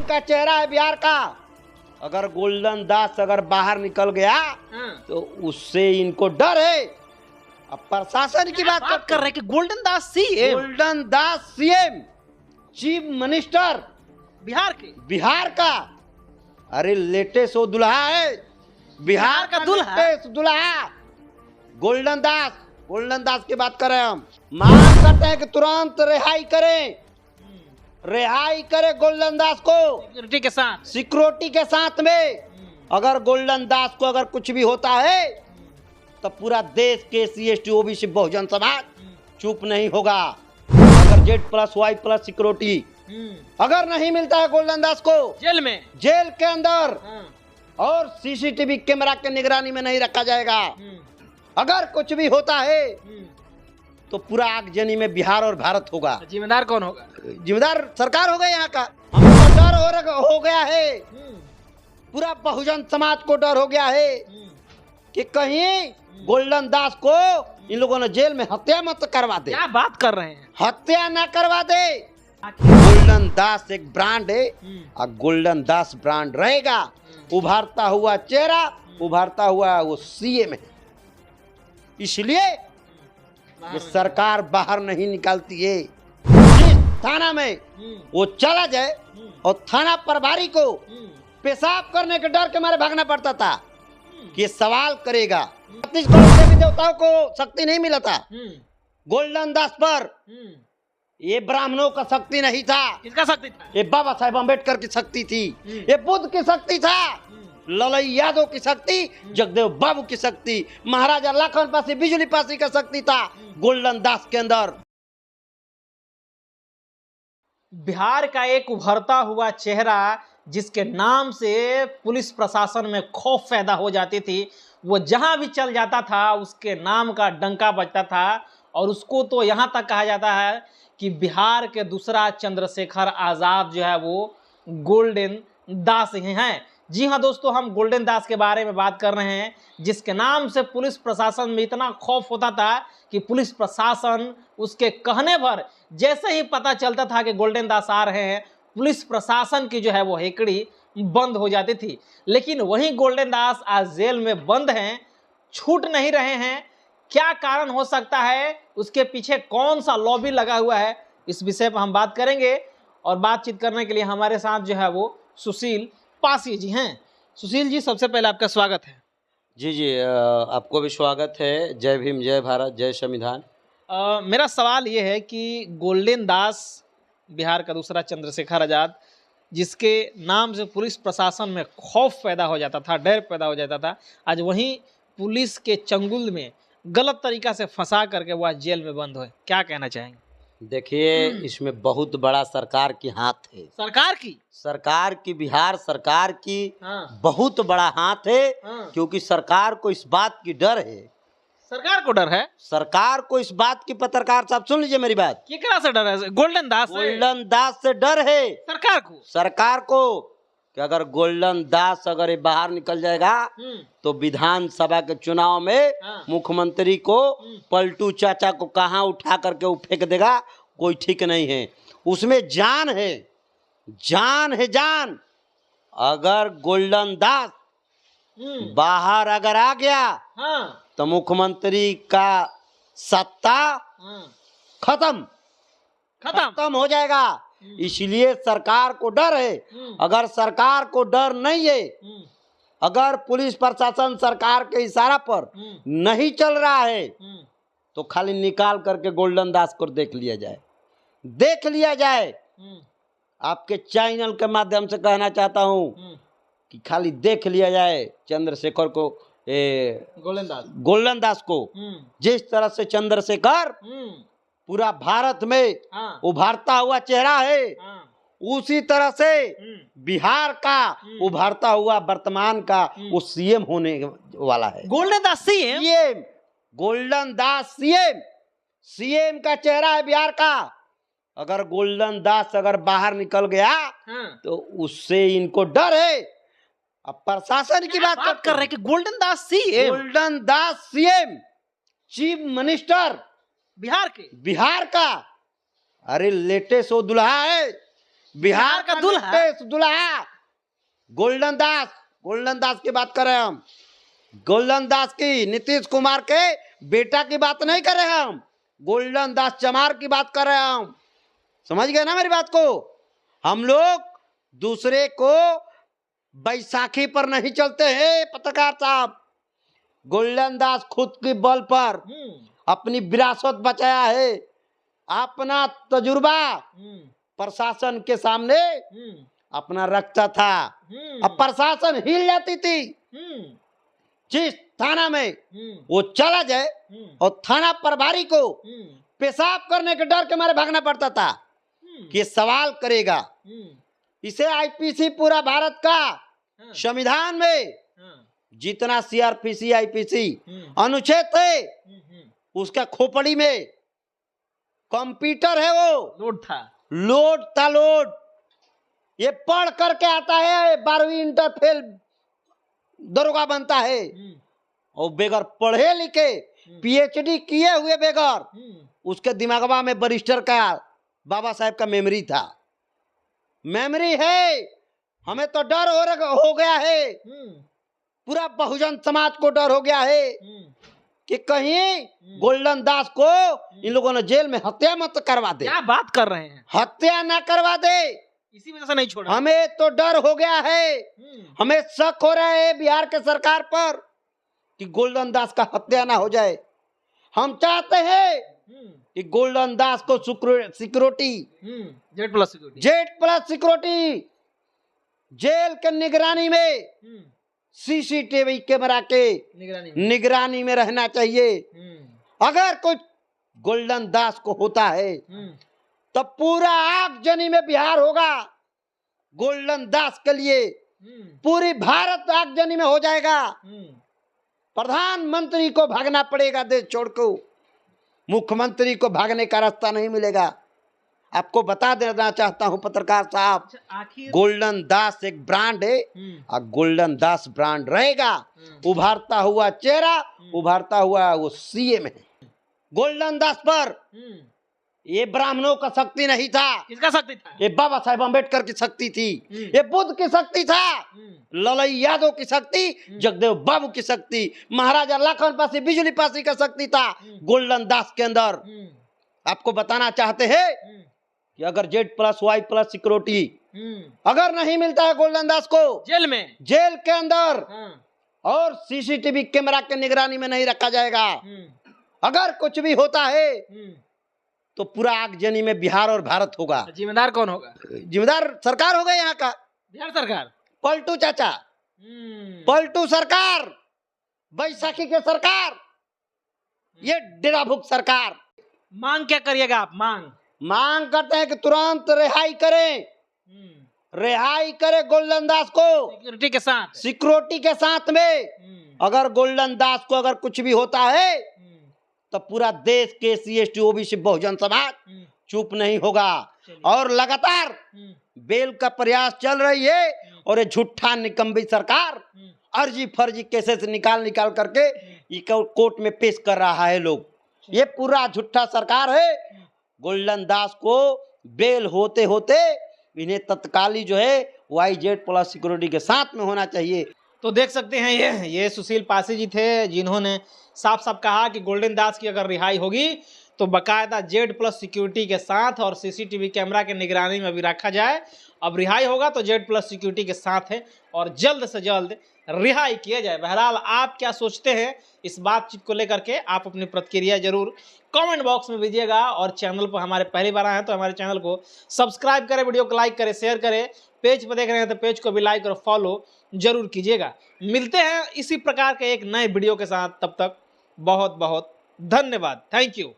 का चेहरा है बिहार का। अगर गोल्डन दास अगर बाहर निकल गया तो उससे इनको डर है। अब प्रशासन की बात कर रहे हैं कि गोल्डन दास सीएम, गोल्डन दास सीएम, चीफ मिनिस्टर बिहार का। अरे लेटेस्ट वो दुल्हा है, बिहार का लेटेस्ट दुल्हा गोल्डन दास की बात कर रहे हैं हम। मांग करते हैं कि तुरंत रिहाई करे गोल्डन दास को सिक्योरिटी के साथ में। अगर गोल्डन दास को अगर कुछ भी होता है तो पूरा देश के SC/ST OBC बहुजन समाज चुप नहीं होगा। अगर Z+Y+ सिक्योरिटी अगर नहीं मिलता है गोल्डन दास को जेल के अंदर और CCTV कैमरा के निगरानी में नहीं रखा जाएगा, अगर कुछ भी होता है तो पूरा आगजनी में बिहार और भारत होगा। जिम्मेदार कौन होगा? जिम्मेदार सरकार होगा यहाँ का। हमको डर हो गया है, पूरा बहुजन समाज को डर हो गया है कि कहीं गोल्डन दास को इन लोगों ने जेल में हत्या मत करवा दे। क्या बात कर रहे हैं? हत्या ना करवा दे। गोल्डन दास एक ब्रांड है और गोल्डन दास ब्रांड रहेगा। उभारता हुआ चेहरा, उभारता हुआ वो सीएम है। इसलिए ये सरकार बाहर नहीं निकालती है। जिस थाना में वो चला जाए और थाना प्रभारी को पेशाब करने के डर के मारे भागना पड़ता था कि सवाल करेगा। छत्तीसगढ़ देवी देवताओं को शक्ति नहीं मिला था, गोल्डन दास पर ये ब्राह्मणों का शक्ति नहीं था। किसका शक्ति था? ये बाबा साहेब अम्बेडकर की शक्ति थी, ये बुद्ध की शक्ति था, ललई यादव की शक्ति, जगदेव बाबू की शक्ति, महाराजा लखन पासी बिजली पासी का शक्ति था गोल्डन दास के अंदर। बिहार का एक उभरता हुआ चेहरा जिसके नाम से पुलिस प्रशासन में खौफ पैदा हो जाती थी, वो जहां भी चल जाता था उसके नाम का डंका बजता था। और उसको तो यहां तक कहा जाता है कि बिहार के दूसरा चंद्रशेखर आजाद जो है वो गोल्डन दास ही हैं। जी हाँ दोस्तों, हम गोल्डन दास के बारे में बात कर रहे हैं, जिसके नाम से पुलिस प्रशासन में इतना खौफ होता था कि पुलिस प्रशासन उसके कहने पर जैसे ही पता चलता था कि गोल्डन दास आ रहे हैं, पुलिस प्रशासन की जो है वो हेकड़ी बंद हो जाती थी। लेकिन वहीं गोल्डन दास आज जेल में बंद हैं, छूट नहीं रहे हैं। क्या कारण हो सकता है, उसके पीछे कौन सा लॉबी लगा हुआ है, इस विषय पर हम बात करेंगे। और बातचीत करने के लिए हमारे साथ जो है वो सुशील पासी जी हैं। सुशील जी, सबसे पहले आपका स्वागत है। जी आपको भी स्वागत है। जय भीम, जय भारत, जय संविधान। मेरा सवाल ये है कि गोल्डन दास बिहार का दूसरा चंद्रशेखर आजाद, जिसके नाम से पुलिस प्रशासन में खौफ पैदा हो जाता था, डर पैदा हो जाता था, आज वहीं पुलिस के चंगुल में गलत तरीका से फंसा करके वो आज जेल में बंद हुए। क्या कहना चाहेंगे? देखिए, इसमें बहुत बड़ा सरकार की हाथ है। सरकार की बिहार सरकार की बहुत बड़ा हाथ है। क्योंकि सरकार को इस बात की डर है। सरकार को डर है? सरकार को इस बात की, पत्रकार साहब सुन लीजिए मेरी बात। केकरा से डर है? गोल्डन दास से डर है सरकार को कि अगर गोल्डन दास अगर ये बाहर निकल जाएगा तो विधानसभा के चुनाव में मुख्यमंत्री को पलटू चाचा को कहां उठा करके वो फेंक देगा, कोई ठीक नहीं है। उसमें जान है, जान। अगर गोल्डन दास बाहर अगर आ गया तो मुख्यमंत्री का सत्ता खत्म हो जाएगा। इसलिए सरकार को डर है। अगर सरकार को डर नहीं है, अगर पुलिस प्रशासन सरकार के इशारा पर नहीं चल रहा है तो खाली निकाल करके गोल्डन दास को देख लिया जाए। आपके चैनल के माध्यम से कहना चाहता हूं कि खाली देख लिया जाए चंद्रशेखर को, गोल्डन दास को। जिस तरह से चंद्रशेखर पूरा भारत में उभारता हुआ चेहरा है, उसी तरह से बिहार का उभारता हुआ वर्तमान का वो सीएम होने वाला है। गोल्डन दास सीएम, गोल्डन दास सीएम का चेहरा है बिहार का। अगर गोल्डन दास अगर बाहर निकल गया तो उससे इनको डर है। अब प्रशासन की बात कर रहे हैं कि गोल्डन दास सीएम, चीफ मिनिस्टर बिहार का। अरे लेटेस्ट वो दुल्हा है, बिहार का का दूल्हा? नीतीश दुल्हा गोल्डन दास की बात कर रहे हैं हम। गोल्डन दास की, नीतीश कुमार के बेटा की बात नहीं कर रहे हम, गोल्डन दास चमार की बात कर रहे हैं हम। समझ गए ना मेरी बात को? हम लोग दूसरे को बैसाखी पर नहीं चलते हैं पत्रकार साहब। गोल्डन दास खुद की बल पर अपनी विरासत बचाया है, अपना तजुर्बा प्रशासन के सामने अपना रखता था। अब प्रशासन हिल जाती थी, जिस थाना में वो चला जाए और थाना प्रभारी को पेशाब करने के डर के मारे भागना पड़ता था कि सवाल करेगा। इसे आईपीसी पूरा भारत का संविधान में जितना सीआरपीसी आईपीसी अनुच्छेद थे उसका खोपड़ी में कंप्यूटर है, वो लोड था लोड। ये पढ़ करके आता है, 12वीं इंटर फेल दरोगा बनता है, और बेगर पढ़े लिखे पीएचडी किए हुए बेगर उसके दिमागवा में बैरिस्टर का बाबा साहेब का मेमोरी था। मेमोरी है, हमें तो डर हो गया है, पूरा बहुजन समाज को डर हो गया है कि कहीं गोल्डन दास को इन लोगों ने जेल में हत्या मत करवा दे। क्या बात कर रहे हैं? हत्या ना करवा दे, इसी वजह से नहीं छोड़ा। हमें तो डर हो गया है, हमें शक हो रहा है बिहार के सरकार पर कि गोल्डन दास का हत्या ना हो जाए। हम चाहते हैं कि गोल्डन दास को सिक्योरिटी, जेड प्लस सिक्योरिटी, जेल के निगरानी में, सीसीटीवी कैमरा के निगरानी में रहना चाहिए। अगर कुछ गोल्डन दास को होता है तो पूरा आगजनी में बिहार होगा। गोल्डन दास के लिए पूरी भारत आगजनी में हो जाएगा। प्रधानमंत्री को भागना पड़ेगा देश छोड़ को, मुख्यमंत्री को भागने का रास्ता नहीं मिलेगा। आपको बता देना चाहता हूं पत्रकार साहब, गोल्डन दास एक ब्रांड है और गोल्डन दास ब्रांड रहेगा। उभारता हुआ चेहरा, उभारता हुआ वो सीएम है। गोल्डन दास पर ये ब्राह्मणों का शक्ति नहीं था। किसका शक्ति था? ये बाबा साहेब अम्बेडकर की शक्ति थी, ये बुद्ध की शक्ति था, ललई यादव की शक्ति, जगदेव बाबू की शक्ति, महाराजा लाखन पासी बिजली पासी का शक्ति था गोल्डन दास के अंदर। आपको बताना चाहते हैं कि अगर Z plus Y plus security अगर नहीं मिलता है गोल्डन दास को जेल के अंदर और सीसीटीवी कैमरा के निगरानी में नहीं रखा जाएगा, अगर कुछ भी होता है तो पूरा आगजनी में बिहार और भारत होगा। जिम्मेदार कौन होगा? जिम्मेदार सरकार होगा यहाँ का, बिहार सरकार, पलटू चाचा, पलटू सरकार, बैसाखी के सरकार, ये डेरा भूख सरकार। मांग क्या करिएगा आप? मांग करते हैं कि तुरंत रिहाई करें, रिहाई करे गोल्डन दास को सिक्योरिटी के साथ में। अगर गोल्डन दास को अगर कुछ भी होता है तो पूरा देश के SC/ST OBC बहुजन समाज चुप नहीं होगा। और लगातार बेल का प्रयास चल रही है और ये झूठा निकम्बी सरकार अर्जी फर्जी केसेस निकाल करके ये कोर्ट में पेश कर रहा है लोग। ये पूरा झूठा सरकार है। गोल्डन दास को बेल होते होते इन्हें तत्काली जो है YZ प्लस सिक्योरिटी के साथ में होना चाहिए। तो देख सकते हैं ये सुशील पासी जी थे जिन्होंने साफ साफ कहा कि गोल्डन दास की अगर रिहाई होगी तो बाकायदा Z प्लस सिक्योरिटी के साथ और CCTV कैमरा के निगरानी में भी रखा जाए। अब रिहाई होगा तो Z प्लस सिक्योरिटी के साथ है और जल्द से जल्द रिहाई किया जाए। बहरहाल आप क्या सोचते हैं इस बातचीत को लेकर के? आप अपनी प्रतिक्रिया जरूर कमेंट बॉक्स में दीजिएगा और चैनल पर हमारे पहली बार आए हैं तो हमारे चैनल को सब्सक्राइब करें, वीडियो को लाइक करें, शेयर करें। पेज पर देख रहे हैं तो पेज को भी लाइक और फॉलो जरूर कीजिएगा। मिलते हैं इसी प्रकार के एक नए वीडियो के साथ, तब तक बहुत बहुत धन्यवाद। Thank you.